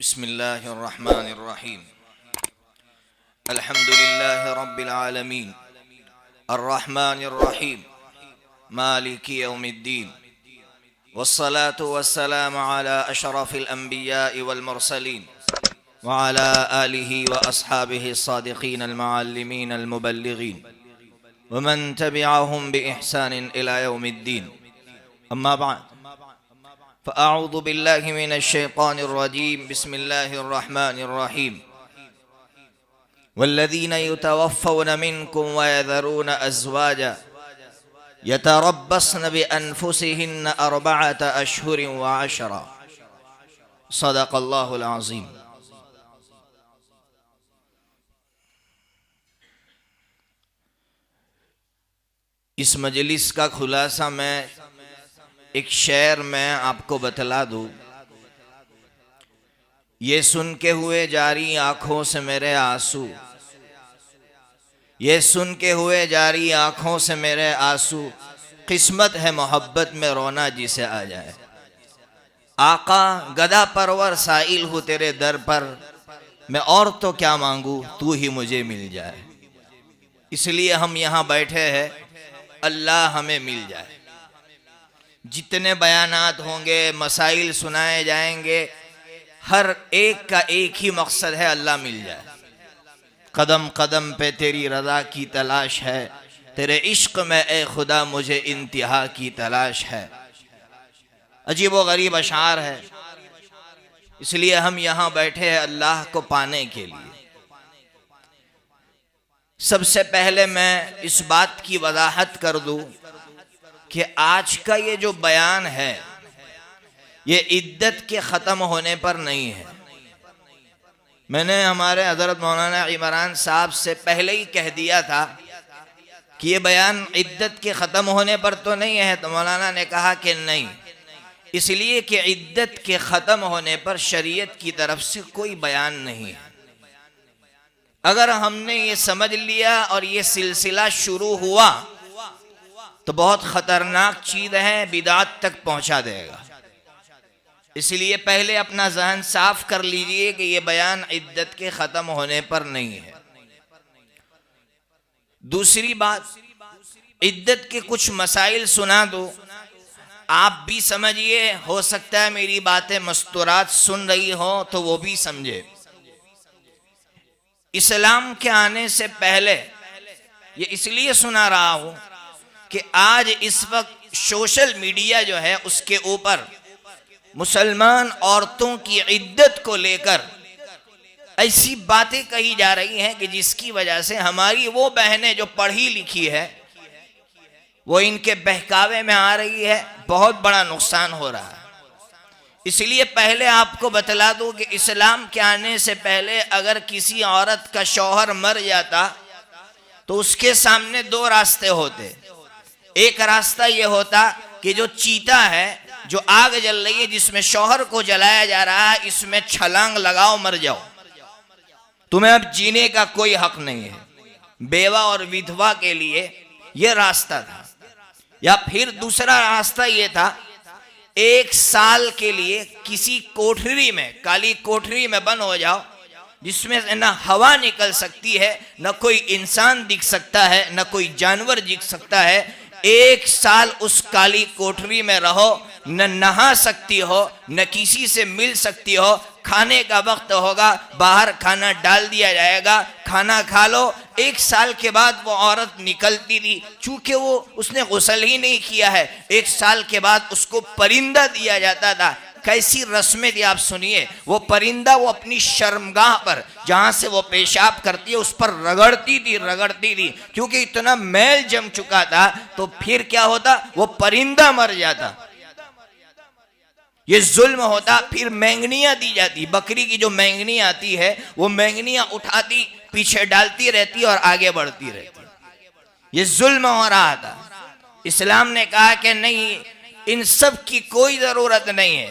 बिस्मिल्लाहिर्रहमानिर्रहीम अल्हम्दुलिल्लाहि रब्बिल आलमीन अर्रहमानिर्रहीम मालिकि यौमिद्दीन वस्सलातु वस्सलामु अला अशरफिल अंबिया'i वल मुरसलीन व अला आलिहि व अस्हाबिहि अस्सादिक़ीन अल मुअल्लिमीन अल मुबल्लिग़ीन व मन तबिअहुम बि इहसानिन इला यौमिद्दीन अम्मा बअद फ़अऊज़ु बिल्लाहि मिनश्शैतानिर्रजीम बिस्मिल्लाहिर्रहमानिर्रहीम वल्लज़ीन युतवफ़्फ़ौन मिनकुम व यज़रून अज़वाजा यतरब्बस्न बिअन्फुसिहिन्न अर्बअत अशहुरिन व अशरा सदक़ल्लाहुल अज़ीम। इस मजलिस का खुलासा मैं एक शेर में आपको बतला दूं। ये सुन के हुए जारी आंखों से मेरे आंसू, ये सुन के हुए जारी आंखों से मेरे आंसू, किस्मत है मोहब्बत में रोना जिसे आ जाए। आका गदा परवर साइल हूँ तेरे दर पर, मैं और तो क्या मांगू तू ही मुझे मिल जाए। इसलिए हम यहाँ बैठे हैं, अल्लाह हमें मिल जाए। जितने बयानात होंगे, मसाइल सुनाए जाएंगे, हर एक का एक ही मकसद है, अल्लाह मिल जाए। कदम कदम पे तेरी रज़ा की तलाश है, तेरे इश्क में ए खुदा मुझे इंतहा की तलाश है। अजीब व गरीब अशार है, इसलिए हम यहाँ बैठे हैं अल्लाह को पाने के लिए। सबसे पहले मैं इस बात की वजाहत कर दूं कि आज का ये जो बयान है ये इद्दत के ख़त्म होने पर नहीं है। मैंने हमारे हज़रत मौलाना इमरान साहब से पहले ही कह दिया था कि ये बयान इद्दत के ख़त्म होने पर तो नहीं है, तो मौलाना ने कहा कि नहीं, इसलिए कि इद्दत के ख़त्म होने पर शरीयत की तरफ से कोई बयान नहीं है। अगर हमने ये समझ लिया और ये सिलसिला शुरू हुआ तो बहुत ख़तरनाक चीज़ है, बिदात तक पहुंचा देगा। इसलिए पहले अपना जहन साफ कर लीजिए कि ये बयान इद्दत के ख़त्म होने पर नहीं है। दूसरी बात, इद्दत के कुछ मसाइल सुना दो, आप भी समझिए, हो सकता है मेरी बातें मस्तूरात सुन रही हो तो वो भी समझे। इस्लाम के आने से पहले ये इसलिए सुना रहा हूं कि आज इस वक्त सोशल मीडिया जो है उसके ऊपर मुसलमान औरतों की इद्दत को लेकर ऐसी बातें कही जा रही हैं कि जिसकी वजह से हमारी वो बहनें जो पढ़ी लिखी है वो इनके बहकावे में आ रही है, बहुत बड़ा नुकसान हो रहा है। इसलिए पहले आपको बतला दूं कि इस्लाम के आने से पहले अगर किसी औरत का शौहर मर जाता तो उसके सामने दो रास्ते होते। एक रास्ता ये होता कि जो चीता है, जो आग जल रही है जिसमें शौहर को जलाया जा रहा है, इसमें छलांग लगाओ, मर जाओ, तुम्हें अब जीने का कोई हक नहीं है। बेवा और विधवा के लिए यह रास्ता था। या फिर दूसरा रास्ता यह था, 1 साल के लिए किसी कोठरी में, काली कोठरी में बंद हो जाओ, जिसमें से न हवा निकल सकती है, न कोई इंसान दिख सकता है, न कोई जानवर दिख सकता है। 1 साल उस काली कोठरी में रहो, न नहा सकती हो, न किसी से मिल सकती हो। खाने का वक्त होगा, बाहर खाना डाल दिया जाएगा, खाना खा लो। 1 साल के बाद वो औरत निकलती थी, चूंकि वो उसने गुस्ल ही नहीं किया है। 1 साल के बाद उसको परिंदा दिया जाता था। कैसी रस्में थी आप सुनिए। वो परिंदा वो अपनी शर्मगाह पर जहां से वो पेशाब करती है उस पर रगड़ती थी, क्योंकि इतना मैल जम चुका था। तो फिर क्या होता, वो परिंदा मर जाता। ये जुल्म होता। फिर मैंगनियां दी जाती, बकरी की जो मैंगनी आती है वो मैंगनियां उठाती, पीछे डालती रहती और आगे बढ़ती रहती। ये जुल्म हो रहा था। इस्लाम ने कहा कि नहीं, इन सब की कोई जरूरत नहीं है।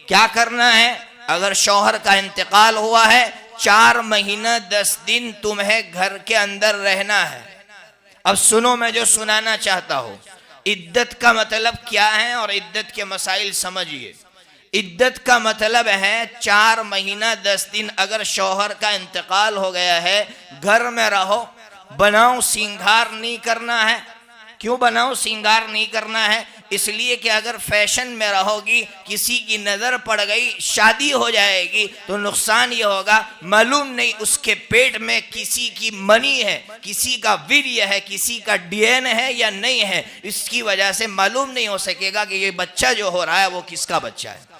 क्या करना है, अगर शौहर का इंतकाल हुआ है 4 महीना 10 दिन तुम्हें घर के अंदर रहना है। अब सुनो, मैं जो सुनाना चाहता हूं, इद्दत का मतलब क्या है और इद्दत के मसाइल समझिए। इद्दत का मतलब है 4 महीना 10 दिन अगर शौहर का इंतकाल हो गया है, घर में रहो, बनाओ सिंगार नहीं करना है। क्यों बनाओ सिंगार नहीं करना है? इसलिए कि अगर फैशन में रहोगी, किसी की नजर पड़ गई, शादी हो जाएगी, तो नुकसान ये होगा, मालूम नहीं उसके पेट में किसी की मनी है, किसी का वीर्य है, किसी का डीएनए है या नहीं है। इसकी वजह से मालूम नहीं हो सकेगा कि ये बच्चा जो हो रहा है वो किसका बच्चा है।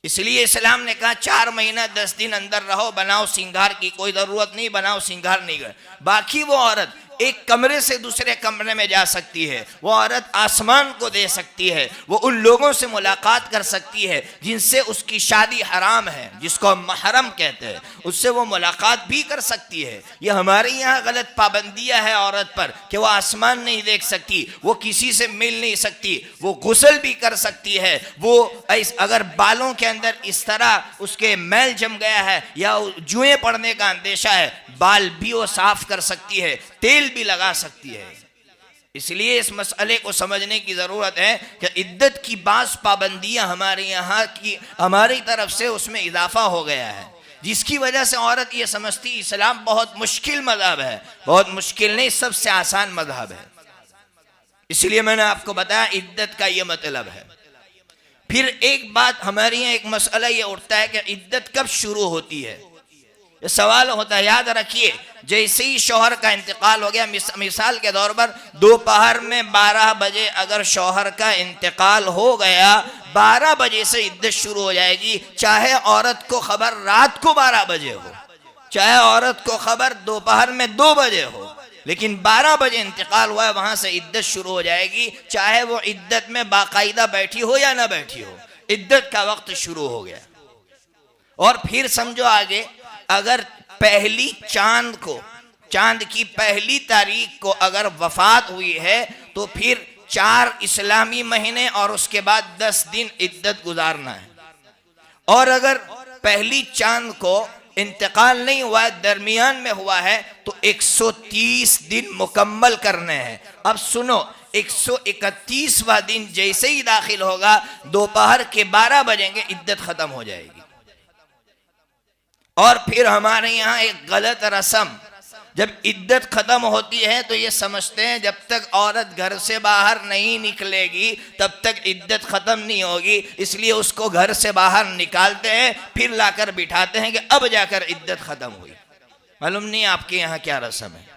इसलिए इस्लाम ने कहा 4 महीना 10 दिन अंदर रहो, बनाओ सिंगार की कोई जरूरत नहीं, बनाओ सिंगार नहीं कर। बाकी वो औरत एक कमरे से दूसरे कमरे में जा सकती है, वो औरत आसमान को दे सकती है, वो उन लोगों से मुलाकात कर सकती है जिनसे उसकी शादी हराम है, जिसको हम महरम कहते हैं, उससे वो मुलाकात भी कर सकती है। ये हमारे यहाँ गलत पाबंदियां है औरत पर कि वो आसमान नहीं देख सकती, वो किसी से मिल नहीं सकती, वो गुस्ल भी कर सकती है, वो अगर बालों के अंदर इस तरह उसके मैल जम गया है या जुएं पड़ने का अंदेशा है, बाल भी वो साफ कर सकती है, तेल भी लगा सकती है। इसलिए इस मसले को समझने की जरूरत है कि इद्दत की बास पाबंदियां हमारे यहाँ की, हमारी तरफ से उसमें इजाफा हो गया है, जिसकी वजह से औरत ये समझती इस्लाम बहुत मुश्किल मजहब है। बहुत मुश्किल नहीं, सबसे आसान मजहब है। इसलिए मैंने आपको बताया इद्दत का ये मतलब है। फिर एक बात हमारे यहाँ एक मसला ये उठता है कि इद्दत कब शुरू होती है। ये सवाल होता है, याद रखिए, जैसे ही शौहर का इंतकाल हो गया, मिसाल के तौर पर दोपहर में 12 बजे अगर शौहर का इंतकाल हो गया, 12 बजे से इद्दत शुरू हो जाएगी। चाहे औरत को खबर रात को 12 बजे हो, चाहे औरत को खबर दोपहर में 2 बजे हो, लेकिन 12 बजे इंतकाल हुआ है, वहां से इद्दत शुरू हो जाएगी। चाहे वो इद्दत में बाकायदा बैठी हो या ना बैठी हो, इद्दत का वक्त शुरू हो गया। और फिर समझो आगे, अगर पहली चांद को, चांद की पहली तारीख को अगर वफात हुई है, तो फिर 4 इस्लामी महीने और उसके बाद 10 दिन इद्दत गुजारना है। और अगर पहली चांद को इंतकाल नहीं हुआ है, दरमियान में हुआ है, तो 130 दिन मुकम्मल करने हैं। अब सुनो, 131वां दिन जैसे ही दाखिल होगा, दोपहर के 12 बजेंगे, इद्दत खत्म हो जाएगी। और फिर हमारे यहाँ एक गलत रस्म, जब इद्दत खत्म होती है तो ये समझते हैं जब तक औरत घर से बाहर नहीं निकलेगी तब तक इद्दत खत्म नहीं होगी, इसलिए उसको घर से बाहर निकालते हैं, फिर लाकर बिठाते हैं कि अब जाकर इद्दत खत्म हुई। मालूम नहीं आपके यहाँ क्या रस्म है।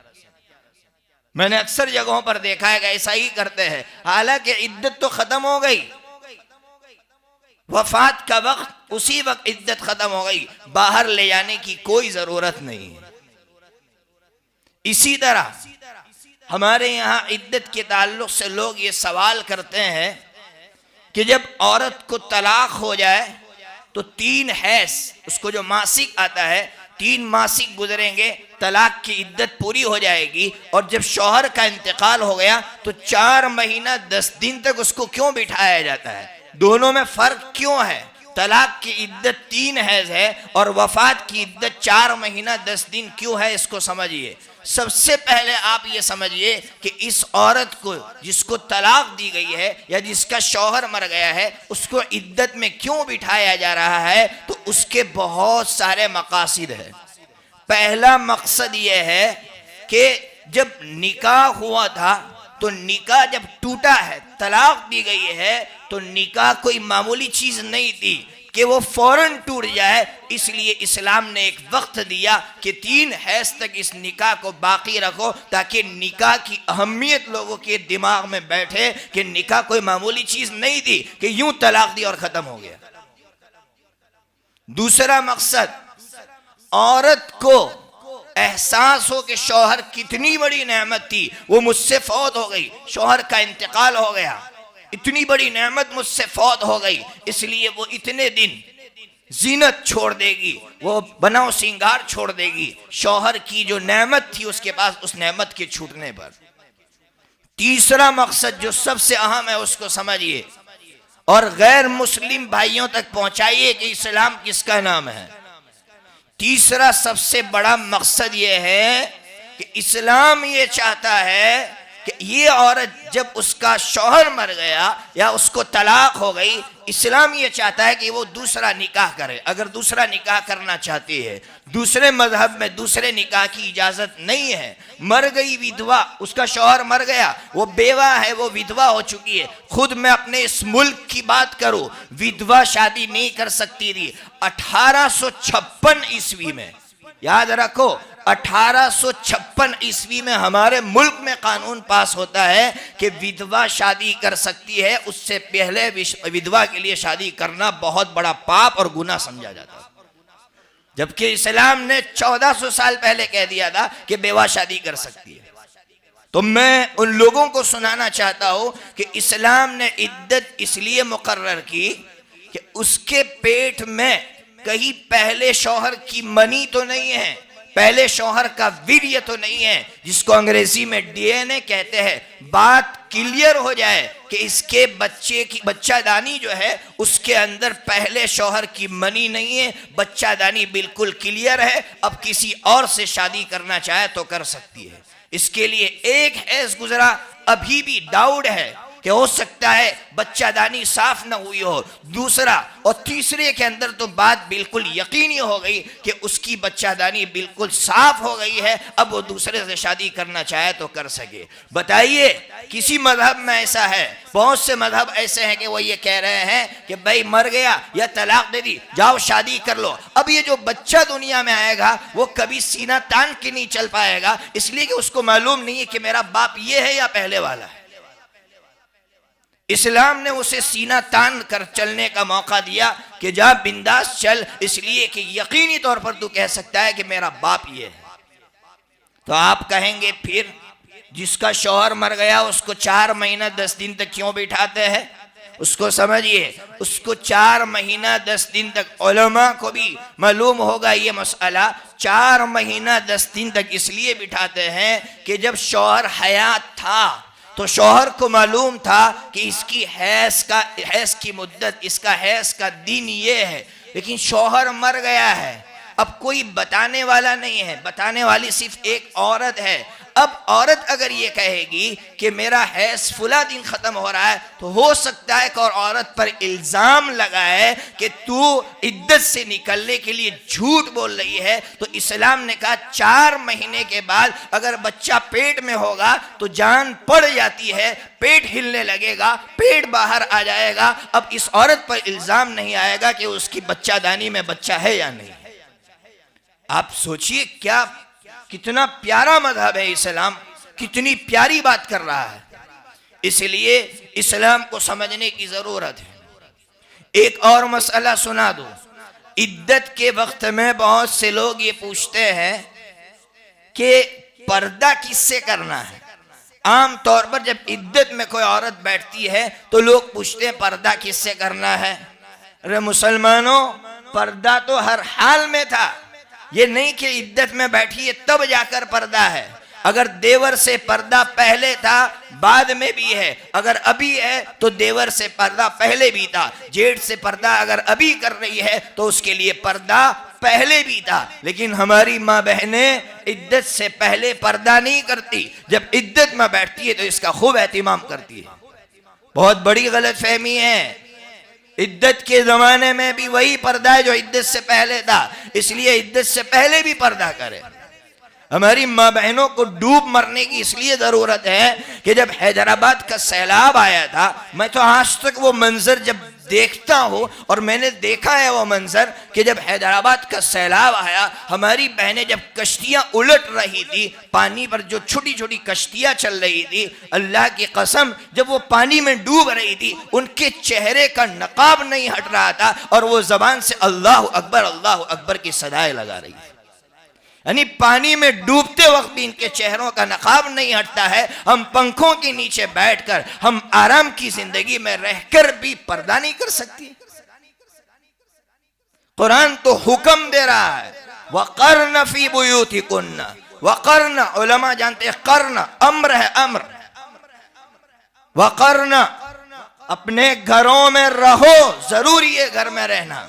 मैंने अक्सर जगहों पर देखा है कि ऐसा ही करते हैं, हालांकि इद्दत तो खत्म हो गई, वफात का वक्त उसी वक्त इद्दत खत्म हो गई, बाहर ले जाने की कोई जरूरत नहीं है। इसी तरह हमारे यहाँ इद्दत के ताल्लुक से लोग ये सवाल करते हैं कि जब औरत को तलाक हो जाए तो 3 हैज, उसको जो मासिक आता है, 3 मासिक गुजरेंगे, तलाक की इद्दत पूरी हो जाएगी। और जब शौहर का इंतकाल हो गया तो 4 महीना 10 दिन तक उसको क्यों बिठाया जाता है? दोनों में फर्क क्यों है? तलाक की इद्दत 3 हैज है और वफात की इद्दत 4 महीना 10 दिन क्यों है, इसको समझिए। सबसे पहले आप ये समझिए कि इस औरत को जिसको तलाक दी गई है या जिसका शौहर मर गया है, उसको इद्दत में क्यों बिठाया जा रहा है, तो उसके बहुत सारे मकासद है। पहला मकसद ये है कि जब निकाह हुआ था तो निकाह जब टूटा है, तलाक दी गई है, तो निकाह कोई मामूली चीज नहीं थी कि वो फौरन टूट जाए। इसलिए इस्लाम ने एक वक्त दिया कि 3 हैज तक इस निकाह को बाकी रखो, ताकि निकाह की अहमियत लोगों के दिमाग में बैठे कि निकाह कोई मामूली चीज नहीं थी कि यूं तलाक दी और खत्म हो गया। दूसरा मकसद, औरत को एहसास हो कि शौहर कितनी बड़ी नेमत थी, वो मुझसे फौत हो गई, शौहर का इंतकाल हो गया, इतनी बड़ी नेमत मुझसे फौत हो गई, इसलिए वो इतने दिन जीनत छोड़ देगी, वो बनाओ सिंगार छोड़ देगी, शौहर की जो नेमत थी उसके पास, उस नेमत के छूटने पर। तीसरा मकसद जो सबसे अहम है उसको समझिए और गैर मुस्लिम भाइयों तक पहुंचाइए कि इस्लाम किसका नाम है। तीसरा सबसे बड़ा मकसद यह है कि इस्लाम ये चाहता है कि ये औरत जब उसका शौहर मर गया या उसको तलाक हो गई, इस्लाम ये चाहता है कि वो दूसरा निकाह करे। अगर दूसरा निकाह करना चाहती है, दूसरे मजहब में दूसरे निकाह की इजाजत नहीं है, मर गई विधवा, उसका शौहर मर गया, वो बेवा है, वो विधवा हो चुकी है। खुद मैं अपने इस मुल्क की बात करूं, विधवा शादी नहीं कर सकती थी। 1856 ईस्वी में, याद रखो, 1856 ईस्वी में हमारे मुल्क में कानून पास होता है कि विधवा शादी कर सकती है। उससे पहले विधवा के लिए शादी करना बहुत बड़ा पाप और गुनाह समझा जाता है, जबकि इस्लाम ने 1400 साल पहले कह दिया था कि बेवा शादी कर सकती है। तो मैं उन लोगों को सुनाना चाहता हूं कि इस्लाम ने इद्दत इसलिए मुकर्रर की कि उसके पेट में कहीं पहले शौहर की मनी तो नहीं है, पहले शौहर का वीर्य तो नहीं है, जिसको अंग्रेजी में डीएनए कहते हैं। बात क्लियर हो जाए कि इसके बच्चे की बच्चादानी जो है उसके अंदर पहले शौहर की मनी नहीं है, बच्चादानी बिल्कुल क्लियर है। अब किसी और से शादी करना चाहे तो कर सकती है। इसके लिए एक हैज गुजरा, अभी भी डाउट है कि हो सकता है बच्चादानी साफ न हुई हो। दूसरा और तीसरे के अंदर तो बात बिल्कुल यकीनी हो गई कि उसकी बच्चादानी बिल्कुल साफ हो गई है, अब वो दूसरे से शादी करना चाहे तो कर सके। बताइए किसी मजहब में ऐसा है? बहुत से मजहब ऐसे हैं कि वो ये कह रहे हैं कि भाई मर गया या तलाक दे दी, जाओ शादी कर लो। अब ये जो बच्चा दुनिया में आएगा वो कभी सीना तान के नहीं चल पाएगा, इसलिए कि उसको मालूम नहीं है कि मेरा बाप ये है या पहले वाला है। इस्लाम ने उसे सीना तान कर चलने का मौका दिया कि जा बिंदास चल, इसलिए कि यकीनी तौर पर तू कह सकता है कि मेरा बाप ये है। तो आप कहेंगे फिर जिसका शौहर मर गया उसको 4 महीना 10 दिन तक क्यों बिठाते हैं? उसको समझिए, उसको 4 महीना 10 दिन तक, उलमा को भी मालूम होगा ये मसला, 4 महीना 10 दिन तक इसलिए बिठाते हैं कि जब शौहर हयात था तो शौहर को मालूम था कि इसकी हैज की मुद्दत, इसका हैज का दिन ये है, लेकिन शौहर मर गया है, अब कोई बताने वाला नहीं है, बताने वाली सिर्फ एक औरत है। अब औरत अगर ये कहेगी कि मेरा हैज फुला दिन खत्म हो रहा है, तो हो सकता है कि और औरत पर इल्जाम लगाए कि तू इद्दत से निकलने के लिए झूठ बोल रही है। तो इस्लाम ने कहा 4 महीने के बाद अगर बच्चा पेट में होगा तो जान पड़ जाती है, पेट हिलने लगेगा, पेट बाहर आ जाएगा। अब इस औरत पर इल्जाम नहीं आएगा कि उसकी बच्चादानी में बच्चा है या नहीं। आप सोचिए क्या, कितना प्यारा मजहब है इस्लाम, कितनी प्यारी बात कर रहा है। इसलिए इस्लाम को समझने की जरूरत है। एक और मसला सुना दो। इद्दत के वक्त में बहुत से लोग ये पूछते हैं कि पर्दा किससे करना है। आम तौर पर जब इद्दत में कोई औरत बैठती है तो लोग पूछते हैं पर्दा किससे करना है। अरे मुसलमानों, पर्दा तो हर हाल में था, ये नहीं कि इद्दत में बैठी है तब जाकर पर्दा है। अगर देवर से पर्दा पहले था बाद में भी है, अगर अभी है तो देवर से पर्दा पहले भी था। जेठ से पर्दा अगर अभी कर रही है तो उसके लिए पर्दा पहले भी था। लेकिन हमारी माँ बहनें इद्दत से पहले पर्दा नहीं करती, जब इद्दत में बैठती है तो इसका खूब एहतिमाम करती है। बहुत बड़ी गलतफहमी है। इद्दत के जमाने में भी वही पर्दा है जो इद्दत से पहले था, इसलिए इद्दत से पहले भी पर्दा करे। हमारी माँ बहनों को डूब मरने की इसलिए जरूरत है कि जब हैदराबाद का सैलाब आया था, मैं तो आज तक वो मंजर जब देखता हूं, और मैंने देखा है वो मंजर कि जब हैदराबाद का सैलाब आया, हमारी बहनें जब कश्तियां उलट रही थी, पानी पर जो छोटी छोटी कश्तियां चल रही थी, अल्लाह की कसम जब वो पानी में डूब रही थी उनके चेहरे का नकाब नहीं हट रहा था और वो जबान से अल्लाह अकबर की सदाएं लगा रही थी। यानी पानी में डूबते वक्त भी इनके चेहरों का नकाब नहीं हटता है। हम पंखों के नीचे बैठकर, हम आराम की जिंदगी में रहकर भी पर्दा नहीं कर सकती। कुरान तो हुक्म दे रहा है, वक़र्न फी बुयूतिकुन्ना। वक़र्न उलमा जानते हैं कर्न अम्र है, अम्र। वक़र्न अपने घरों में रहो, जरूरी है घर में रहना।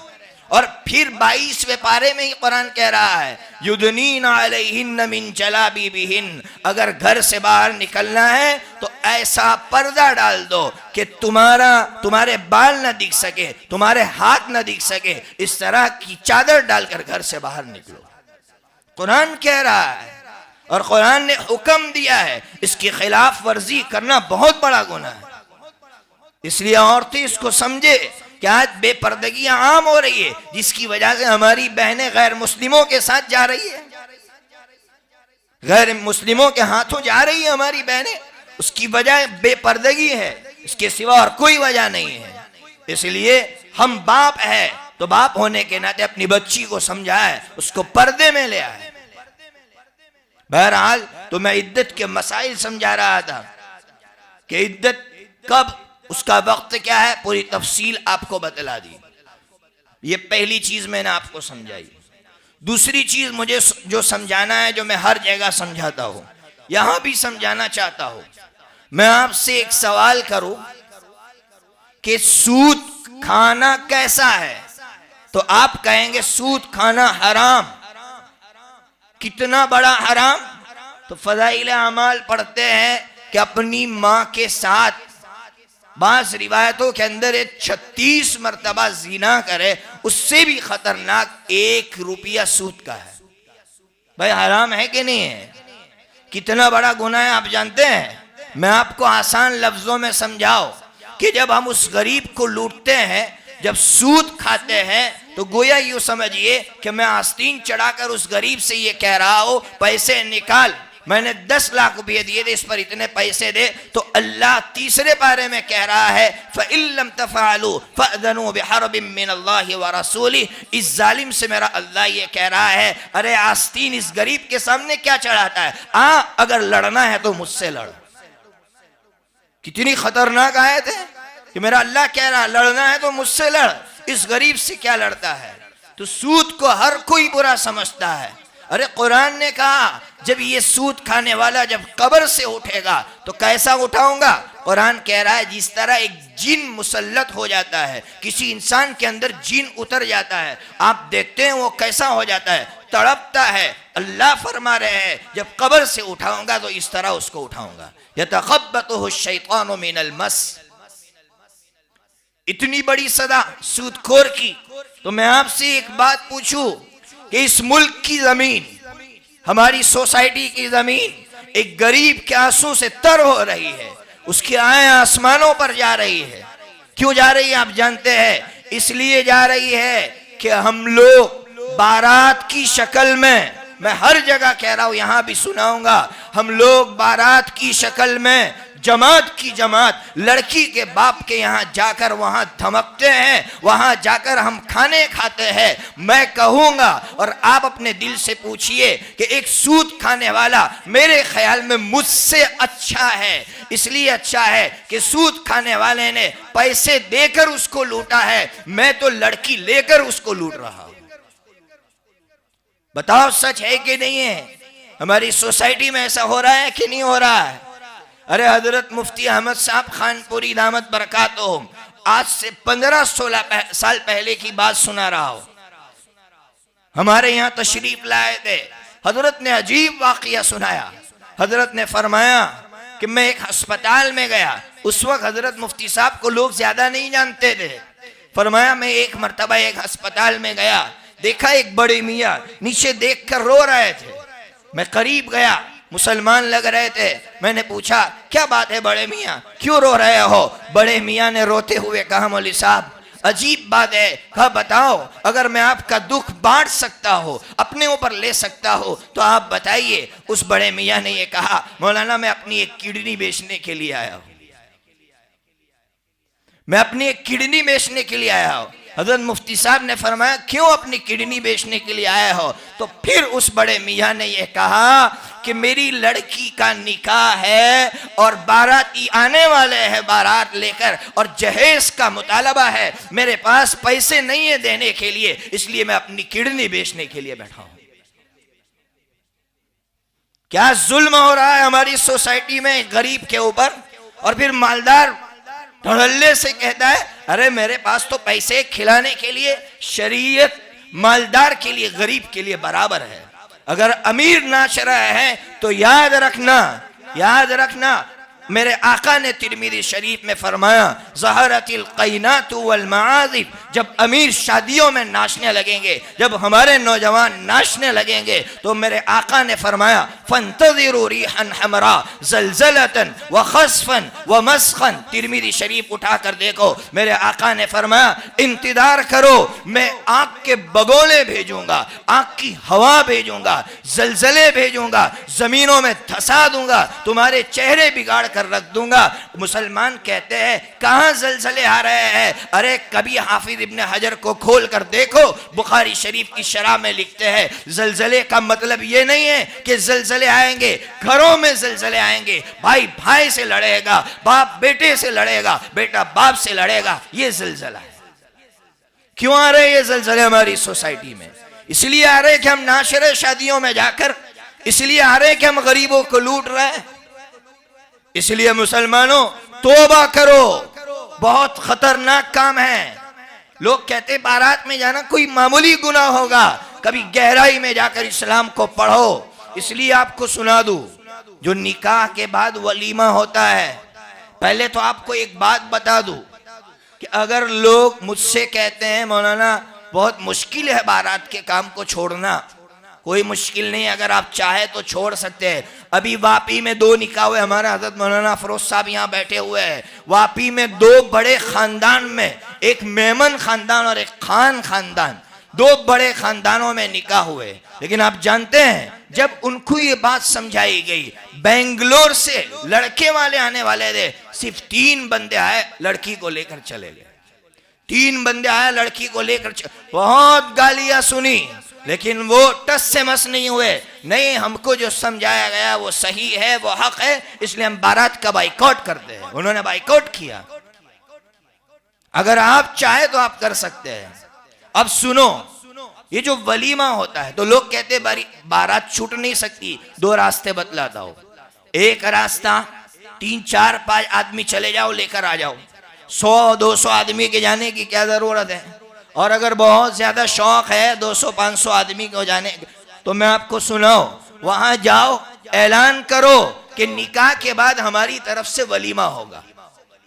और फिर 22वें पारे में ही कुरान कह रहा है, युदनीना अलैहिन्न मिन जलाबिबिहिन, अगर घर से बाहर निकलना है तो ऐसा पर्दा डाल दो कि तुम्हारे बाल न दिख सके, तुम्हारे हाथ न दिख सके, इस तरह की चादर डालकर घर से बाहर निकलो। कुरान कह रहा है और कुरान ने हुक्म दिया है, इसकी खिलाफ वर्जी करना बहुत बड़ा गुनाह है। इसलिए औरतें इसको समझे कि आज बेपर्दगियां आम हो रही है, जिसकी वजह से हमारी बहनें गैर मुस्लिमों के साथ जा रही है, गैर मुस्लिमों के हाथों जा रही है हमारी बहनें। उसकी वजह बेपर्दगी है, इसके सिवा और कोई वजह नहीं है। इसलिए हम बाप है तो बाप होने के नाते अपनी बच्ची को समझाए, उसको पर्दे में ले आए। बहरहाल तो मैं इद्दत के मसाइल समझा रहा था कि इद्दत कब, उसका वक्त क्या है, पूरी तफसील आपको बतला दी। ये पहली चीज मैंने आपको समझाई। दूसरी चीज मुझे जो समझाना है, जो मैं हर जगह समझाता हूं, यहां भी समझाना चाहता हूं। मैं आपसे एक सवाल करूं कि सूद खाना कैसा है, तो आप कहेंगे सूद खाना हराम। कितना बड़ा हराम? तो फज़ाइल अमाल पढ़ते हैं कि अपनी मां के साथ बास रिवायतों के अंदर 36 मरतबा ज़िना करे, उससे भी खतरनाक 1 रुपया सूद का है। भाई हराम है कि नहीं है? कितना बड़ा गुनाह है आप जानते हैं? मैं आपको आसान लफ्जों में समझाओ कि जब हम उस गरीब को लूटते हैं, जब सूद खाते हैं, तो गोया यूं समझिए कि मैं आस्तीन चढ़ाकर उस गरीब से ये कह रहा हूं, पैसे निकाल, मैंने 10 लाख रुपये दिए थे, इस पर इतने पैसे दे। तो अल्लाह तीसरे पारे में कह रहा है, फ़इल्लम तफ़अलू फ़अज़नू बिहर्बिम मिनल्लाहि व रसूलिही। इस जालिम से मेरा अल्लाह ये कह रहा है, अरे आस्तीन इस गरीब के सामने क्या चढ़ाता है, अगर लड़ना है तो मुझसे लड़। कितनी खतरनाक आयत है कि मेरा अल्लाह कह रहा है लड़ना है तो मुझसे लड़, इस गरीब से क्या लड़ता है? तो सूद को हर कोई बुरा समझता है। अरे कुरान ने कहा जब ये सूद खाने वाला जब कब्र से उठेगा तो कैसा उठाऊंगा? कुरान कह रहा है जिस तरह एक जिन मुसल्लत हो जाता है, किसी इंसान के अंदर जिन उतर जाता है, आप देखते हैं वो कैसा हो जाता है, तड़पता है। अल्लाह फरमा रहे हैं जब कब्र से उठाऊंगा तो इस तरह उसको उठाऊंगा। यतखब्बतुहु शैतानु मिनल मस। इतनी बड़ी सदा सूदखोर की। तो मैं आपसे एक बात पूछूं कि इस मुल्क की जमीन, हमारी सोसाइटी की जमीन एक गरीब के आंसू से तर हो रही है, उसकी आय आसमानों पर जा रही है। क्यों जा रही है आप जानते हैं? इसलिए जा रही है कि हम लोग बारात की शक्ल में, मैं हर जगह कह रहा हूं, यहां भी सुनाऊंगा, हम लोग बारात की शक्ल में जमात की जमात लड़की के बाप के यहां जाकर वहां धमकते हैं, वहां जाकर हम खाने खाते हैं। मैं कहूंगा और आप अपने दिल से पूछिए कि एक सूद खाने वाला मेरे ख्याल में मुझसे अच्छा है। इसलिए अच्छा है कि सूद खाने वाले ने पैसे देकर उसको लूटा है, मैं तो लड़की लेकर उसको लूट रहा हूं। बताओ सच है कि नहीं है? हमारी सोसाइटी में ऐसा हो रहा है कि नहीं हो रहा है? अरे हजरत मुफ्ती अहमद साहब खानपुरी दामत बरकातुहुम आज से 15-16 साल पहले की बात सुना रहा हूं, हमारे यहां तशरीफ लाए थे। हजरत ने अजीब वाकया सुनाया। हजरत ने फरमाया कि मैं एक अस्पताल में गया। उस वक्त हजरत मुफ्ती साहब को लोग ज्यादा नहीं जानते थे। फरमाया मैं एक मरतबा एक अस्पताल में गया, देखा एक बड़े मियाँ नीचे देखकर रो रहे थे। मैं करीब गया, मुसलमान लग रहे थे। मैंने पूछा क्या बात है बड़े मियाँ, क्यों रो रहे हो? बड़े मियाँ ने रोते हुए कहा मौलवी साहब अजीब बात है। कहा बताओ, अगर मैं आपका दुख बांट सकता हो, अपने ऊपर ले सकता हो तो आप बताइए। उस बड़े मियाँ ने ये कहा मौलाना मैं अपनी एक किडनी बेचने के लिए आया हूँ, मैं अपनी एक किडनी बेचने के लिए आया हूँ। हजरत मुफ्ती साहब ने फरमाया क्यों अपनी किडनी बेचने के लिए आए हो? तो फिर उस बड़े मियाँ ने यह कहा कि मेरी लड़की का निकाह है और बाराती आने वाले हैं बारात लेकर, और जहेज का मुतालबा है, मेरे पास पैसे नहीं है देने के लिए, इसलिए मैं अपनी किडनी बेचने के लिए बैठा हूं। क्या जुल्म हो रहा है हमारी सोसाइटी में गरीब के ऊपर। और फिर मालदार धड़ल्ले से कहता है अरे मेरे पास तो पैसे खिलाने के लिए, शरीयत मालदार के लिए गरीब के लिए बराबर है। अगर अमीर नाच रहे हैं तो याद रखना मेरे आका ने तिरमिज़ी शरीफ में फरमाया ज़हरतिल क़ैनातु वल मआज़िफ़, जब अमीर शादियों में नाचने लगेंगे, जब हमारे नौजवान नाचने लगेंगे, तो मेरे आका ने फरमाया फंतज़िरू रिहन हमरा ज़लज़लतन व ख़स्फ़न व मस्ख़न। तिरमिज़ी शरीफ उठा कर देखो, मेरे आका ने फरमाया इंतज़ार करो, मैं आग के बगोले भेजूंगा, आग की हवा भेजूंगा, ज़लज़ले भेजूंगा, ज़मीनों में धंसा दूंगा, तुम्हारे चेहरे बिगाड़ रख दूंगा। मुसलमान कहते हैं कहां ज़लज़ले आ रहे हैं? अरे कभी हाफिज इब्न हजर को खोल कर देखो, बुखारी शरीफ की शरह में लिखते हैं ज़लज़ले का मतलब ये नहीं है कि ज़लज़ले आएंगे, घरों में ज़लज़ले आएंगे, भाई भाई से लड़ेगा, बाप बेटे से लड़ेगा, बेटा बाप से लड़ेगा, ये ज़लज़ला है। क्यों आ रहे ये ज़लज़ले हमारी सोसाइटी में? इसलिए आ रहे कि हम नाच रहे शादियों में जाकर, इसलिए आ रहे कि हम गरीबों को लूट रहे हैं। इसलिए मुसलमानों तौबा करो, बहुत खतरनाक काम है। लोग कहते बारात में जाना कोई मामूली गुनाह होगा, कभी गहराई में जाकर इस्लाम को पढ़ो। इसलिए आपको सुना दूं, जो निकाह के बाद वलीमा होता है, पहले तो आपको एक बात बता दूं कि अगर लोग मुझसे कहते हैं मौलाना बहुत मुश्किल है बारात के काम को छोड़ना, कोई मुश्किल नहीं, अगर आप चाहे तो छोड़ सकते हैं। अभी वापी में 2 निकाह हुए, हमारे हजरत मौलाना फरोज साहब यहाँ बैठे हुए हैं। वापी में 2 बड़े खानदान में, एक मेमन खानदान और एक खान खानदान, 2 बड़े खानदानों में निकाह हुए। लेकिन आप जानते हैं जब उनको ये बात समझाई गई, बेंगलोर से लड़के वाले आने वाले थे, सिर्फ 3 बंदे आए, लड़की को लेकर चले गए। 3 बंदे आए, लड़की को लेकर बहुत गालियां सुनी, लेकिन वो टस से मस नहीं हुए। नहीं, हमको जो समझाया गया वो सही है, वो हक है, इसलिए हम बारात का बाइकआउट करते हैं। उन्होंने बाइकआउट किया। अगर आप चाहे तो आप कर सकते हैं। अब सुनो, ये जो वलीमा होता है तो लोग कहते हैं बारात छूट नहीं सकती। 2 रास्ते बतलाता हूं। एक रास्ता 3, 4, 5 आदमी चले जाओ, लेकर आ जाओ। 100, 200 आदमी के जाने की क्या जरूरत है? और अगर बहुत ज्यादा शौक है 200, 500 आदमी को जाने, तो मैं आपको सुनाओ, वहां जाओ, ऐलान करो कि निकाह के बाद हमारी तरफ से वलीमा होगा।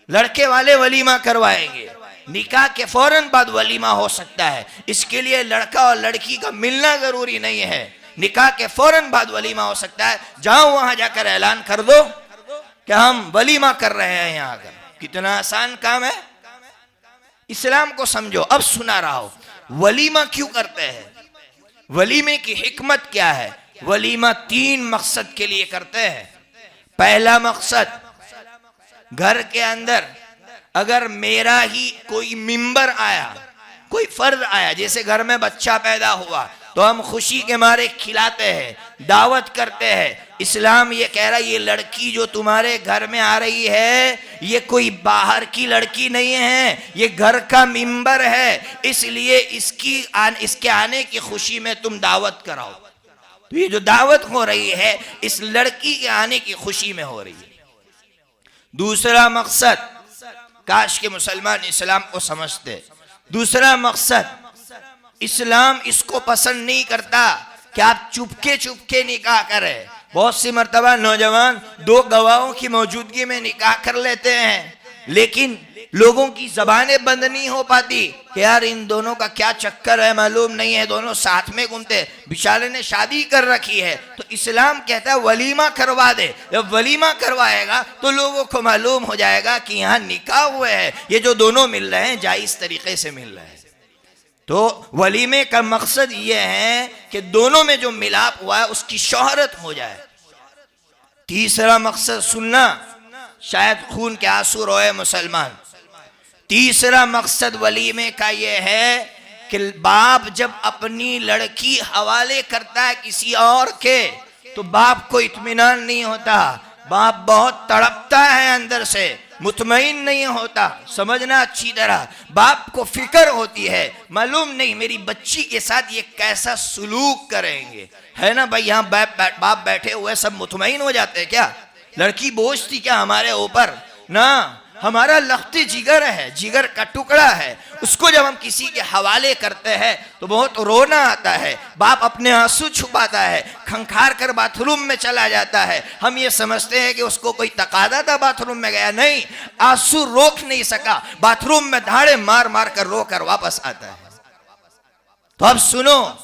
लड़के वाले वलीमा करवाएंगे, निकाह के फौरन बाद वलीमा हो सकता है। इसके लिए लड़का और लड़की का मिलना जरूरी नहीं है, निकाह के फौरन बाद वलीमा हो सकता है। जाओ वहां जाकर ऐलान कर दो कि हम वलीमा कर रहे हैं यहाँ का। कितना आसान काम है, इस्लाम को समझो। अब सुना रहा हो वलीमा क्यों करते हैं, वलीमे की हिकमत क्या है। वलीमा 3 मकसद के लिए करते हैं। पहला मकसद, घर के अंदर अगर मेरा ही कोई मिंबर आया, कोई फर्द आया, जैसे घर में बच्चा पैदा हुआ तो हम खुशी के मारे खिलाते हैं, दावत करते हैं। इस्लाम ये कह रहा है ये लड़की जो तुम्हारे घर में आ रही है ये कोई बाहर की लड़की नहीं है, ये घर का मिंबर है, इसलिए इसके आने की खुशी में तुम दावत कराओ। तो ये जो दावत हो रही है इस लड़की के आने की खुशी में हो रही है। दूसरा मकसद, काश के मुसलमान इस्लाम को समझते। दूसरा मकसद, इस्लाम इसको पसंद नहीं करता कि आप चुपके चुपके निकाह करें। बहुत सी मर्तबा नौजवान 2 गवाहों की मौजूदगी में निकाह कर लेते हैं, लेकिन लोगों की जबानें बंद नहीं हो पाती कि यार इन दोनों का क्या चक्कर है मालूम नहीं है, दोनों साथ में घूमते, बेचारे ने शादी कर रखी है। तो इस्लाम कहता है वलीमा करवा दे। जब वलीमा करवाएगा तो लोगों को मालूम हो जाएगा कि यहाँ निकाह हुए हैं, ये जो दोनों मिल रहे हैं जायज तरीके से मिल रहे हैं। तो वलीमे का मकसद ये है कि दोनों में जो मिलाप हुआ है उसकी शोहरत हो जाए। तीसरा मकसद सुनना, शायद खून के आंसू रोए मुसलमान। तीसरा मकसद वलीमे का यह है कि बाप जब अपनी लड़की हवाले करता है किसी और के तो बाप को इत्मीनान नहीं होता, बाप बहुत तड़पता है अंदर से, मुतमईन नहीं होता। समझना अच्छी तरह, बाप को फिक्र होती है, मालूम नहीं मेरी बच्ची के साथ ये कैसा सुलूक करेंगे, है ना भाई। यहाँ बाप बैठे हुए सब मुतमईन हो जाते हैं क्या? लड़की बोझ थी क्या हमारे ऊपर? ना, हमारा लख्ती जिगर है, जिगर का टुकड़ा है, उसको जब हम किसी के हवाले करते हैं तो बहुत रोना आता है। बाप अपने आंसू छुपाता है, खंखार कर बाथरूम में चला जाता है। हम ये समझते हैं कि उसको कोई तकादा था, बाथरूम में गया, नहीं, आंसू रोक नहीं सका, बाथरूम में धाड़े मार मार कर रो कर वापस आता है। तो अब सुनो,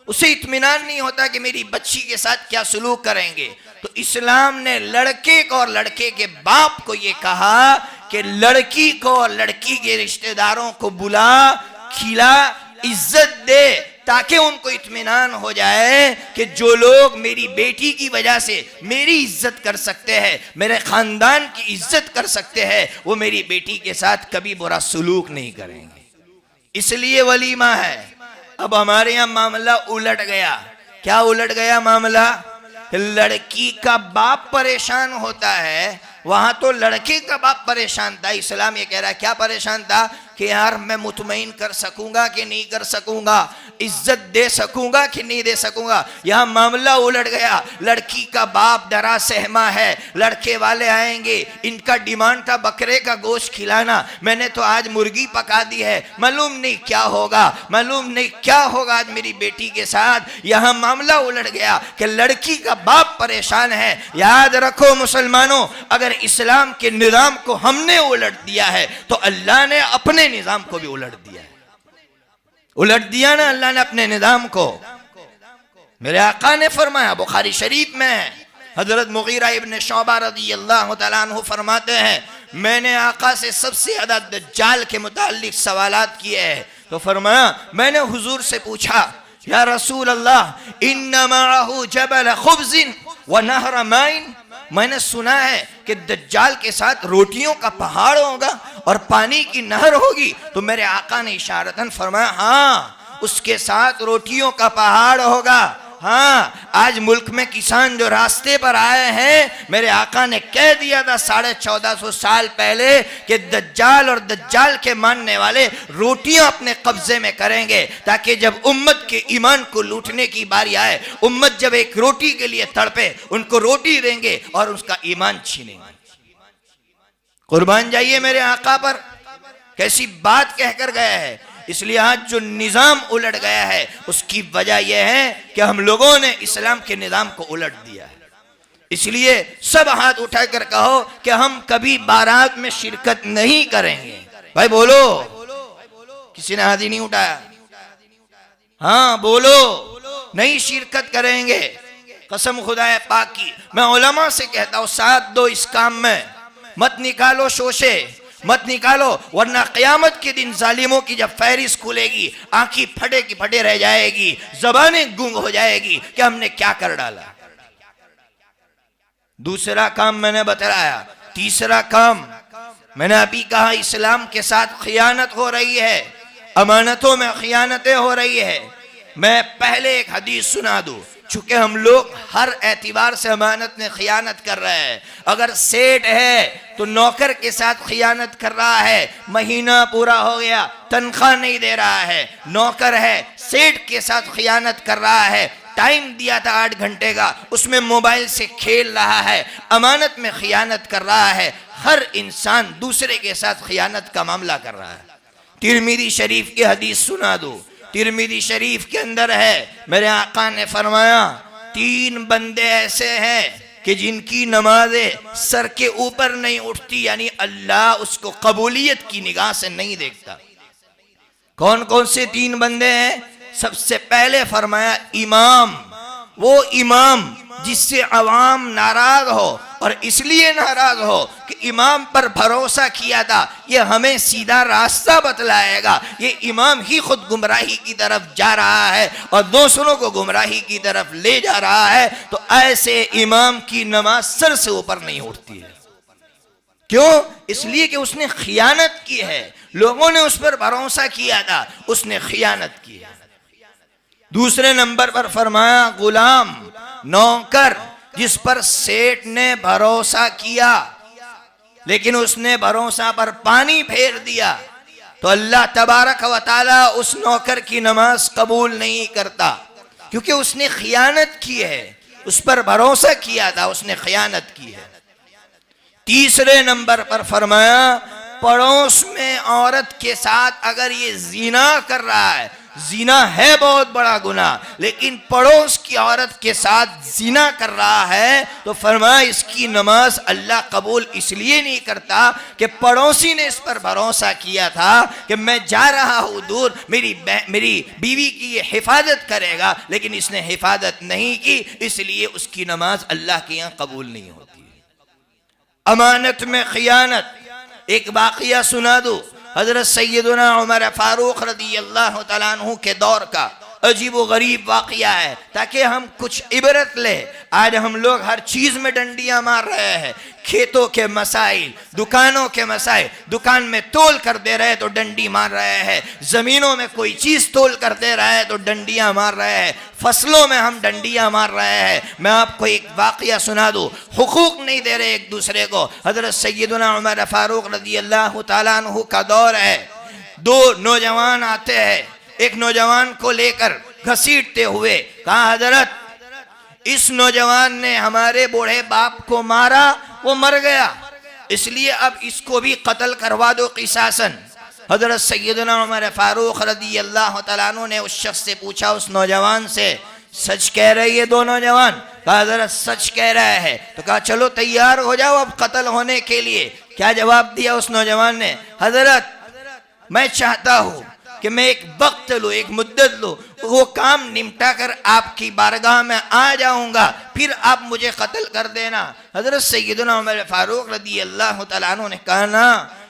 उसे इत्मीनान नहीं होता कि मेरी बच्ची के साथ क्या सलूक करेंगे। तो इस्लाम ने लड़के को और लड़के के बाप को ये कहा कि लड़की को और लड़की के रिश्तेदारों को बुला, खिला, इज्जत दे, ताकि उनको इत्मीनान हो जाए कि जो लोग मेरी बेटी की वजह से मेरी इज्जत कर सकते हैं, मेरे खानदान की इज्जत कर सकते हैं, वो मेरी बेटी के साथ कभी बुरा सलूक नहीं करेंगे। इसलिए वलीमा है। अब हमारे यहाँ मामला उलट गया। क्या उलट गया मामला? लड़की का बाप परेशान होता है, वहां तो लड़के का बाप परेशान था। इस्लाम ये कह रहा है, क्या परेशान था कि यार मैं मुतमईन कर सकूंगा कि नहीं कर सकूंगा, इज्जत दे सकूंगा कि नहीं दे सकूंगा। यहां मामला उलट गया। लड़की का बाप डरा सहमा है, लड़के वाले आएंगे, इनका डिमांड था बकरे का गोश्त खिलाना, मैंने तो आज मुर्गी पका दी है, मालूम नहीं क्या होगा, मालूम नहीं क्या होगा आज मेरी बेटी के साथ। यहां मामला उलट गया कि लड़की का बाप परेशान है। याद रखो मुसलमानों, अगर इस्लाम के निजाम को हमने उलट दिया है तो अल्लाह ने अपने निजाम को भी उलट दिया है। उलट दिया ना अल्लाह ने अपने निजाम को। मेरे आका ने फरमाया, बुखारी शरीफ में है, हजरत मुगीरा इब्न शुअबा रज़ियल्लाहु तआला अन्हु फरमाते हैं, मैंने आका से सबसे ज्यादा दज्जाल के मुताल्लिक सवालात किए हैं। तो फरमाया, मैंने हुजूर से पूछा, या रसूल अल्लाह, इन्ना माअहु जबल खुब्ज़िन व नहर माइन, मैंने सुना है कि दज्जाल के साथ रोटियों का पहाड़ होगा और पानी की नहर होगी। तो मेरे आका ने इशारतन फरमाया, हाँ उसके साथ रोटियों का पहाड़ होगा। हाँ, आज मुल्क में किसान जो रास्ते पर आए हैं, मेरे आका ने कह दिया था 1450 साल पहले कि दज्जाल और दज्जाल के मानने वाले रोटियां अपने कब्जे में करेंगे, ताकि जब उम्मत के ईमान को लूटने की बारी आए, उम्मत जब एक रोटी के लिए तड़पे, उनको रोटी देंगे और उसका ईमान छीनेंगे। कुर्बान जाइए मेरे आका पर, कैसी बात कहकर गया है। इसलिए आज जो निजाम उलट गया है उसकी वजह यह है कि हम लोगों ने इस्लाम के निजाम को उलट दिया है। इसलिए सब हाथ उठाकर कहो कि हम कभी बारात में शिरकत नहीं करेंगे। भाई बोलो, किसी ने हाथ ही नहीं उठाया। हाँ बोलो, नहीं शिरकत करेंगे। कसम खुदा पाक की, मैं उलमा से कहता हूं, साथ दो इस काम में, मत निकालो शोशे, मत निकालो, वरना क़यामत के दिन जालिमों की जब फहरिस्त खुलेगी, आंखी फटे की फटे रह जाएगी, ज़बानें गुंग हो जाएगी कि हमने क्या कर डाला। दूसरा काम मैंने बतलाया। तीसरा काम मैंने अभी कहा, इस्लाम के साथ खियानत हो रही है, अमानतों में खियानतें हो रही है। मैं पहले एक हदीस सुना दूं, चूंकि हम लोग हर एतबार से अमानत में खियानत कर रहे हैं। अगर सेठ है तो नौकर के साथ खियानत कर रहा है, महीना पूरा हो गया तनख्वाह नहीं दे रहा है। नौकर है, सेठ के साथ खियानत कर रहा है, टाइम दिया था 8 घंटे का, उसमें मोबाइल से खेल रहा है, अमानत में खियानत कर रहा है। हर इंसान दूसरे के साथ खियानत का मामला कर रहा है। तिरमिज़ी शरीफ की हदीस सुना दो। तिरमिज़ी शरीफ के अंदर है, मेरे आका ने फरमाया, 3 बंदे ऐसे हैं कि जिनकी नमाजें सर के ऊपर नहीं उठती, यानी अल्लाह उसको कबूलियत की निगाह से नहीं देखता। कौन कौन से 3 बंदे हैं? सबसे पहले फरमाया, इमाम, वो इमाम जिससे अवाम नाराज हो और इसलिए नाराज हो कि इमाम पर भरोसा किया था, ये हमें सीधा रास्ता बतलाएगा, ये इमाम ही खुद गुमराही की तरफ जा रहा है और दूसरों को गुमराही की तरफ ले जा रहा है। तो ऐसे इमाम की नमाज सर से ऊपर नहीं उठती है। क्यों? इसलिए कि उसने खियानत की है, लोगों ने उस पर भरोसा किया था, उसने खियानत की है। दूसरे नंबर पर फरमाया गुलाम, नौकर जिस पर सेठ ने भरोसा किया लेकिन उसने भरोसा पर पानी फेर दिया, तो अल्लाह तबारक व तआला उस नौकर की नमाज कबूल नहीं करता, क्योंकि उसने खियानत की है, उस पर भरोसा किया था, उसने खियानत की है। तीसरे नंबर पर फरमाया पड़ोस में औरत के साथ अगर ये जीना कर रहा है, जीना है बहुत बड़ा गुनाह, लेकिन पड़ोस की औरत के साथ जीना कर रहा है, तो फरमाया इसकी नमाज अल्लाह कबूल इसलिए नहीं करता कि पड़ोसी ने इस पर भरोसा किया था कि मैं जा रहा हूं दूर, मेरी बीवी की ये हिफाजत करेगा, लेकिन इसने हिफाजत नहीं की, इसलिए उसकी नमाज अल्लाह के यहां कबूल नहीं होती। अमानत में खियानत, एक वाक़िया सुना दो, हजरत सैयदना उमर फारूक रदी अल्लाह तआला अन्हु के दौर का अजीब व गरीब वाक़िया है, ताकि हम कुछ इबरत ले। आज हम लोग हर चीज में डंडियां मार रहे हैं, खेतों के मसाइल, दुकानों के मसाइल, दुकान में तोल कर दे रहे हैं तो डंडी मार रहे हैं, जमीनों में कोई चीज तोल कर दे रहा है तो डंडियां मार रहे हैं, फसलों में हम डंडियां मार रहे हैं। मैं आपको एक वाक़िया सुना दूं, हुकूक नहीं दे रहे एक दूसरे को। हजरत सैयदना उमर फारूक रज़ी अल्लाह तआला अन्हु का दौर है, दो नौजवान आते हैं, एक नौजवान को लेकर घसीटते हुए कहा हजरत इस नौजवान ने हमारे बूढ़े बाप को मारा, वो मर गया, इसलिए अब इसको भी कत्ल करवा दो क़िसासन। हजरत सैयदना उमर फारूक रज़ी अल्लाह तआला अन्हु ने उस शख्स से पूछा, उस नौजवान से, सच कह रहे ये दो नौजवान? कहा हजरत सच कह रहा है। तो कहा चलो तैयार हो जाओ अब कत्ल होने के लिए। क्या जवाब दिया उस नौजवान ने? हजरत मैं चाहता हूं कि मैं एक वक्त लूँ, एक मुद्दत लूँ, वो काम निपटा कर आपकी बारगाह में आ जाऊंगा, फिर आप मुझे कत्ल कर देना। हजरत सैयदना उमर फारूक रज़ी अल्लाह तआला अन्हु ने कहा ना,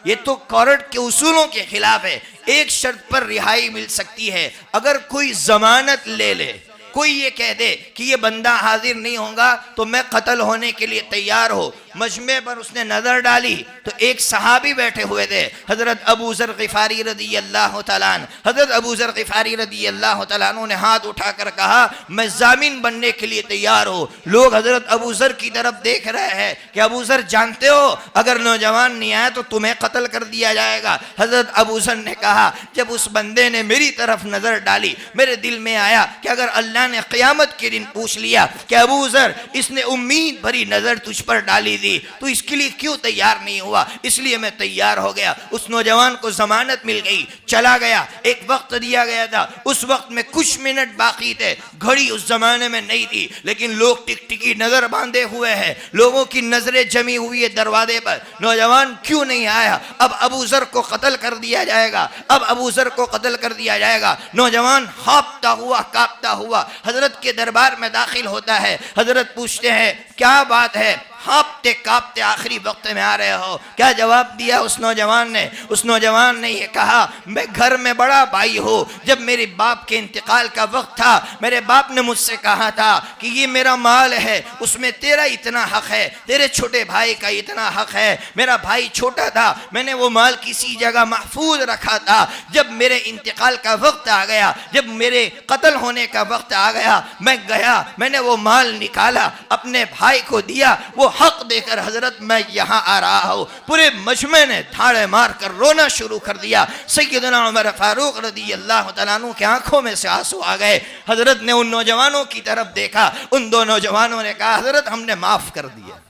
ये तो कोर्ट के उसूलों के खिलाफ है, एक शर्त पर रिहाई मिल सकती है, अगर कोई जमानत ले ले, कोई ये कह दे कि ये बंदा हाजिर नहीं होगा तो मैं कत्ल होने के लिए तैयार हो। मजमे पर उसने नजर डाली तो एक सहाबी बैठे हुए थे, हजरत अबू ज़र ग़िफ़ारी रज़ी अल्लाह तआला अन्हु। हजरत अबू ज़र ग़िफ़ारी रज़ी अल्लाह तआला अन्हु ने हाथ उठाकर कहा मैं जामिन बनने के लिए तैयार हूँ। लोग हजरत अबू ज़र की तरफ देख रहे हैं कि अबू ज़र जानते हो अगर नौजवान नहीं आया तो तुम्हें कत्ल कर दिया जाएगा। हजरत अबू ज़र ने कहा जब उस बंदे ने मेरी तरफ नजर डाली, मेरे दिल में आया कि अगर अल्लाह ने क़यामत के दिन पूछ लिया कि अबू ज़र इसने उम्मीद भरी नजर तुझ पर डाली थी, तो इसके लिए क्यों तैयार नहीं हुआ? इसलिए मैं तैयार हो गया। उस नौजवान को जमानत मिल गई, चला गया। एक वक्त दिया गया था, उस वक्त में कुछ मिनट बाकी थे, घड़ी उस जमाने में नहीं थी, लेकिन लोग टिकटिकी नजर बांधे हुए हैं, लोगों की नजरें जमी हुई है दरवाजे पर। नौजवान क्यों नहीं आया? अब अबू ज़र को कत्ल कर दिया जाएगा, अब अबू ज़र को कत्ल कर दिया जाएगा। नौजवान हाँफता हुआ कांपता हुआ हजरत के दरबार में दाखिल होता है। हजरत पूछते हैं क्या बात है, हाँफते कांपते आखिरी वक्त में आ रहे हो? क्या जवाब दिया उस नौजवान ने? उस नौजवान ने यह कहा मैं घर में बड़ा भाई हूँ, जब मेरे बाप के इंतकाल का वक्त था मेरे बाप ने मुझसे कहा था कि ये मेरा माल है, उसमें तेरा इतना हक है, तेरे छोटे भाई का इतना हक है। मेरा भाई छोटा था, मैंने वो माल किसी जगह महफूज रखा था। जब मेरे इंतकाल का वक्त आ गया, जब मेरे कत्ल होने का वक्त आ गया, मैं गया, मैंने वो माल निकाला, अपने भाई को दिया, वो हक देकर हजरत मैं यहाँ आ रहा हूँ। पूरे मजमे ने धाड़े मार कर रोना शुरू कर दिया। सैयदना उमर फारूक रज़ी अल्लाह तआला अन्हु की आंखों में से आंसू आ गए। हजरत ने उन नौजवानों की तरफ देखा, उन दो नौजवानों ने कहा हजरत हमने माफ कर दिया।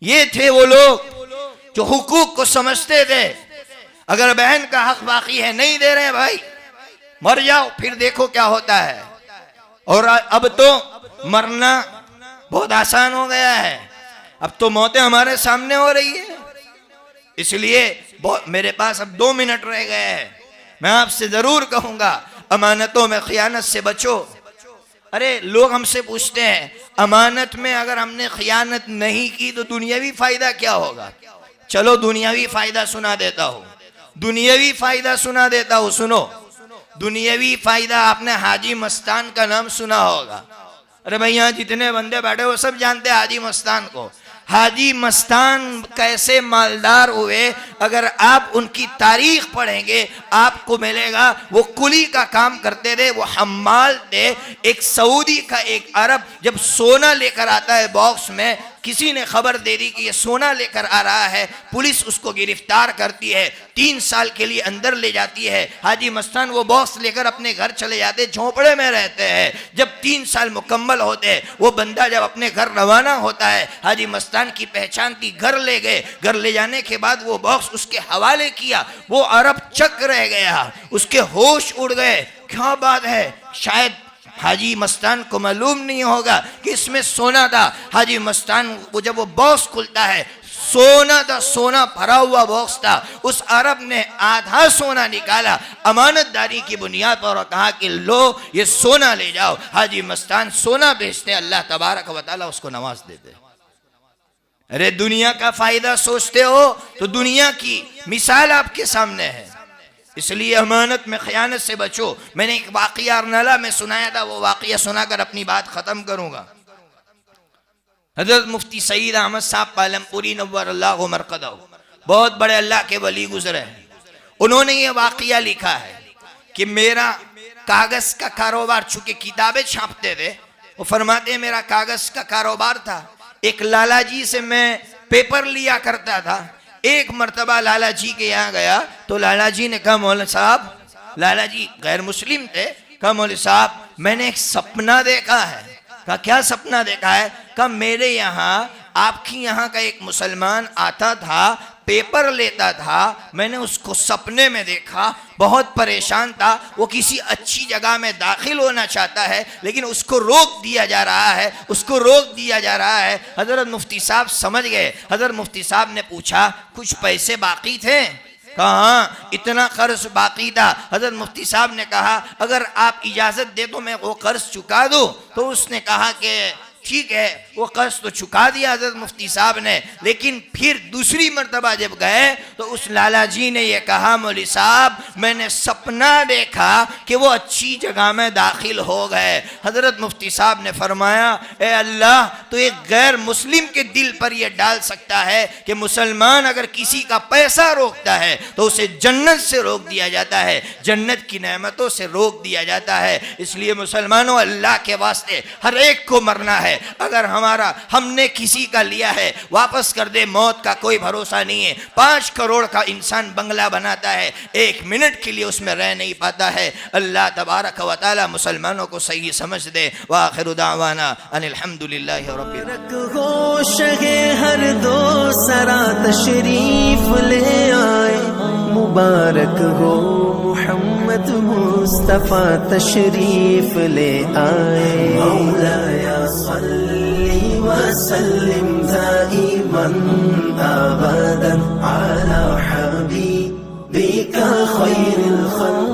ये थे वो लोग जो हुकूक को समझते थे। अगर बहन का हक बाकी है, नहीं दे रहे भाई, मर जाओ, फिर देखो क्या होता है। और अब तो मरना बहुत आसान हो गया है, अब तो मौतें हमारे सामने हो रही है। इसलिए मेरे पास अब 2 मिनट रह गए हैं, मैं आपसे जरूर कहूंगा अमानतों में खियानत से बचो। अरे लोग हमसे पूछते हैं अमानत में अगर हमने खियानत नहीं की तो दुनियावी फायदा क्या होगा? चलो दुनियावी फायदा सुना देता हूं, दुनियावी फायदा सुना देता हूं, सुनो। दुनियावी फायदा, आपने हाजी मस्तान का नाम सुना होगा। अरे भाई यहाँ जितने बंदे बैठे वो सब जानते हैं हाजी मस्तान को। हाजी मस्तान कैसे मालदार हुए, अगर आप उनकी तारीख पढ़ेंगे आपको मिलेगा वो कुली का काम करते थे, वो हम्माल थे। एक सऊदी का एक अरब जब सोना लेकर आता है बॉक्स में, किसी ने खबर दे दी कि ये सोना लेकर आ रहा है, पुलिस उसको गिरफ्तार करती है, 3 साल के लिए अंदर ले जाती है। हाजी मस्तान वो बॉक्स लेकर अपने घर चले जाते, झोंपड़े में रहते हैं। जब 3 साल मुकम्मल होते, वो बंदा जब अपने घर रवाना होता है, हाजी मस्तान की पहचान थी, घर ले गए। घर ले जाने के बाद वो बॉक्स उसके हवाले किया, वो अरब चक रह गया, उसके होश उड़ गए। क्या बात है, शायद हाजी मस्तान को मालूम नहीं होगा कि इसमें सोना था। हाजी मस्तान वो जब वो बॉक्स खुलता है, सोना था, सोना भरा हुआ बॉक्स था। उस अरब ने आधा सोना निकाला अमानतदारी की बुनियाद पर और कहा कि लो ये सोना ले जाओ। हाजी मस्तान सोना बेचते, अल्लाह तबारक व तआला उसको नवाज देते। अरे दुनिया का फायदा सोचते हो तो दुनिया की मिसाल आपके सामने है, इसलिए अमानत में खयानत से बचो। मैंने एक वाक़िया अरनला में सुनाया था, वो वाक़िया सुनाकर अपनी बात खत्म करूंगा। हजरत मुफ्ती सईद अहमद साहब पालमपुरी नव्वरल्लाहु मरक़दहु, बहुत बड़े अल्लाह के वली गुजरे हैं। उन्होंने ये वाक़िया लिखा है कि मेरा कागज का कारोबार, चूंकि किताबें छापते थे, वो फरमाते मेरा कागज का कारोबार था। एक लाला जी से मैं पेपर लिया करता था। एक मर्तबा लाला जी के यहाँ गया तो लाला जी ने कहा मौलवी साहब, लाला जी गैर मुस्लिम थे, कहा मौलवी साहब मैंने एक सपना देखा है। कहा क्या सपना देखा है? कहा मेरे यहाँ आपकी यहाँ का एक मुसलमान आता था, पेपर लेता था, मैंने उसको सपने में देखा, बहुत परेशान था, वो किसी अच्छी जगह में दाखिल होना चाहता है लेकिन उसको रोक दिया जा रहा है, उसको रोक दिया जा रहा है। हजरत मुफ्ती साहब समझ गए। हजरत मुफ्ती साहब ने पूछा कुछ पैसे बाकी थे? कहा हाँ इतना कर्ज बाकी था। हजरत मुफ्ती साहब ने कहा अगर आप इजाज़त दे तो मैं वो कर्ज चुका दूँ। तो उसने कहा कि ठीक है, वो कर्ज तो चुका दिया हजरत मुफ्ती साहब ने। लेकिन फिर दूसरी मर्तबा जब गए तो उस लाला जी ने ये कहा मौलवी साहब मैंने सपना देखा कि वो अच्छी जगह में दाखिल हो गए। हजरत मुफ्ती साहब ने फरमाया ए अल्लाह, तो एक गैर मुस्लिम के दिल पर यह डाल सकता है कि मुसलमान अगर किसी का पैसा रोकता है तो उसे जन्नत से रोक दिया जाता है, जन्नत की नेमतों से रोक दिया जाता है। इसलिए मुसलमानों, अल्लाह के वास्ते हर एक को मरना है। अगर हमने किसी का लिया है वापस कर दे, मौत का कोई भरोसा नहीं है। 5 करोड़ का इंसान बंगला बनाता है, 1 मिनट के लिए उसमें रह नहीं पाता है। अल्लाह तबारक व तआला मुसलमानों को सही समझ दे। व आखिरु दावाना अनिल हम्दुलिल्लाहि रब्बिल आलमीन। हर दो सरा तशरीफ ले आए, मुबारक हो मोहम्मद मुस्तफ़ा तशरीफ ले आए। मौलाया सल्ली व सल्लिम दाइमन अबदन अला हबीबिका खैरिल खल्क़